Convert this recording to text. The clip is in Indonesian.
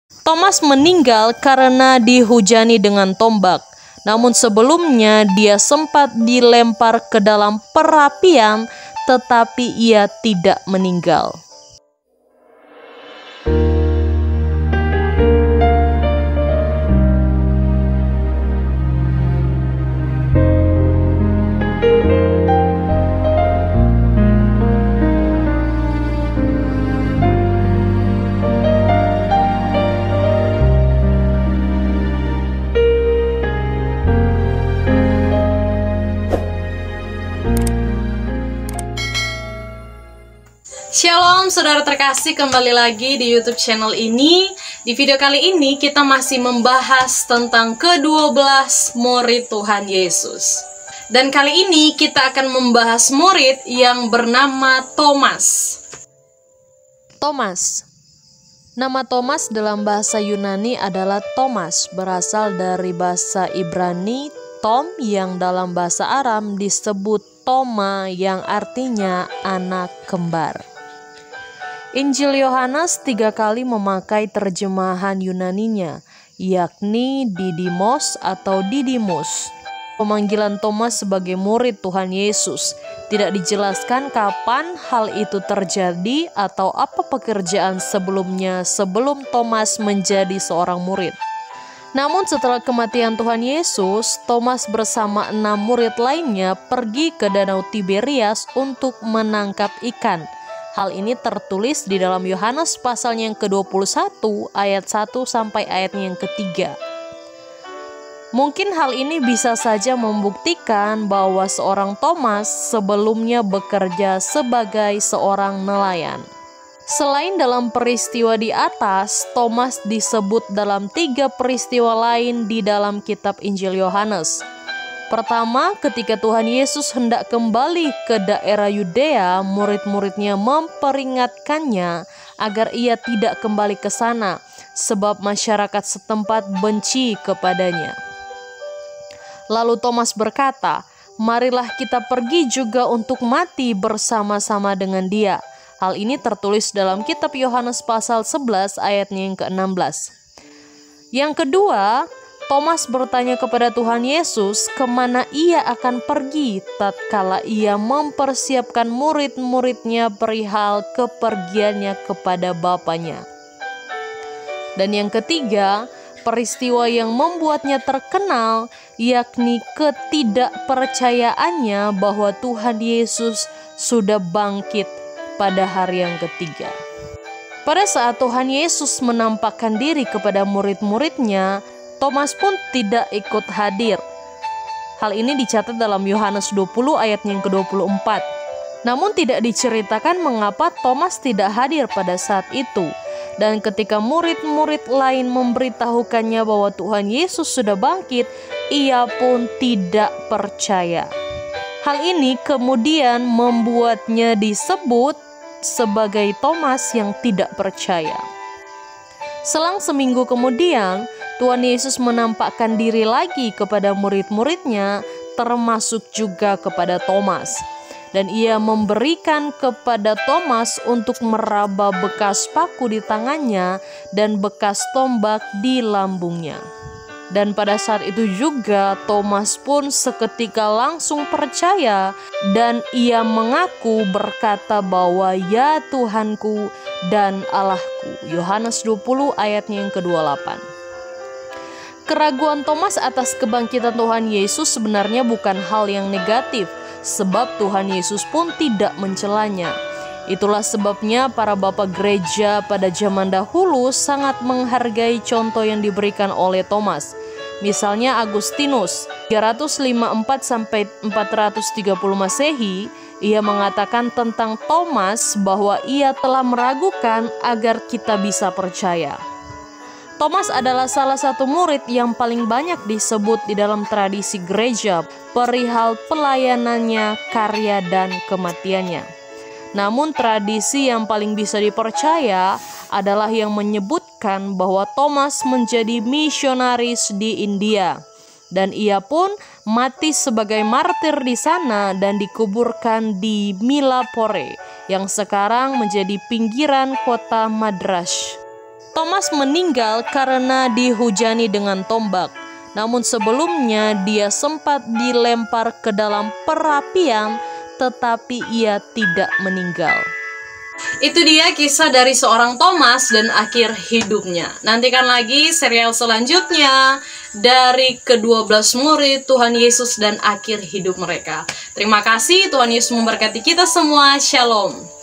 Thomas meninggal karena dihujani dengan tombak. Namun sebelumnya dia sempat dilempar ke dalam perapian, tetapi ia tidak meninggal. Shalom saudara terkasih, kembali lagi di YouTube channel ini. Di video kali ini kita masih membahas tentang ke-12 murid Tuhan Yesus. Dan kali ini kita akan membahas murid yang bernama Thomas. Thomas. Nama Thomas dalam bahasa Yunani adalah Thomas, berasal dari bahasa Ibrani Tom yang dalam bahasa Aram disebut Toma yang artinya anak kembar. Injil Yohanes 3 kali memakai terjemahan Yunaninya, yakni Didymos atau Didymus. Pemanggilan Thomas sebagai murid Tuhan Yesus tidak dijelaskan kapan hal itu terjadi atau apa pekerjaan sebelumnya sebelum Thomas menjadi seorang murid. Namun setelah kematian Tuhan Yesus, Thomas bersama 6 murid lainnya pergi ke Danau Tiberias untuk menangkap ikan. Hal ini tertulis di dalam Yohanes pasalnya yang ke-21 ayat 1 sampai ayatnya yang ketiga. Mungkin hal ini bisa saja membuktikan bahwa seorang Thomas sebelumnya bekerja sebagai seorang nelayan. Selain dalam peristiwa di atas, Thomas disebut dalam 3 peristiwa lain di dalam kitab Injil Yohanes. Pertama, ketika Tuhan Yesus hendak kembali ke daerah Yudea, murid-muridnya memperingatkannya agar ia tidak kembali ke sana, sebab masyarakat setempat benci kepadanya. Lalu Thomas berkata, "Marilah kita pergi juga untuk mati bersama-sama dengan dia." Hal ini tertulis dalam kitab Yohanes pasal 11 ayatnya yang ke-16. Yang kedua, Thomas bertanya kepada Tuhan Yesus kemana ia akan pergi tatkala ia mempersiapkan murid-muridnya perihal kepergiannya kepada Bapanya. Dan yang ketiga, peristiwa yang membuatnya terkenal yakni ketidakpercayaannya bahwa Tuhan Yesus sudah bangkit pada hari yang ketiga. Pada saat Tuhan Yesus menampakkan diri kepada murid-muridnya, Thomas pun tidak ikut hadir. Hal ini dicatat dalam Yohanes 20 ayat yang ke-24. Namun tidak diceritakan mengapa Thomas tidak hadir pada saat itu. Dan ketika murid-murid lain memberitahukannya bahwa Tuhan Yesus sudah bangkit, ia pun tidak percaya. Hal ini kemudian membuatnya disebut sebagai Thomas yang tidak percaya. Selang seminggu kemudian, Tuhan Yesus menampakkan diri lagi kepada murid-muridnya, termasuk juga kepada Thomas. Dan ia memberikan kepada Thomas untuk meraba bekas paku di tangannya dan bekas tombak di lambungnya. Dan pada saat itu juga Thomas pun seketika langsung percaya dan ia mengaku berkata bahwa "Ya Tuhanku dan Allahku." Yohanes 20 ayatnya yang ke-28. Keraguan Thomas atas kebangkitan Tuhan Yesus sebenarnya bukan hal yang negatif, sebab Tuhan Yesus pun tidak mencelanya. Itulah sebabnya para bapak gereja pada zaman dahulu sangat menghargai contoh yang diberikan oleh Thomas. Misalnya Agustinus, 354-430 Masehi, ia mengatakan tentang Thomas bahwa ia telah meragukan agar kita bisa percaya. Thomas adalah salah satu murid yang paling banyak disebut di dalam tradisi gereja perihal pelayanannya, karya, dan kematiannya. Namun tradisi yang paling bisa dipercaya adalah yang menyebutkan bahwa Thomas menjadi misionaris di India. Dan ia pun mati sebagai martir di sana dan dikuburkan di Milapore yang sekarang menjadi pinggiran kota Madras. Thomas meninggal karena dihujani dengan tombak. Namun sebelumnya dia sempat dilempar ke dalam perapian, tetapi ia tidak meninggal. Itu dia kisah dari seorang Thomas dan akhir hidupnya. Nantikan lagi serial selanjutnya dari ke-12 murid Tuhan Yesus dan akhir hidup mereka. Terima kasih, Tuhan Yesus memberkati kita semua. Shalom.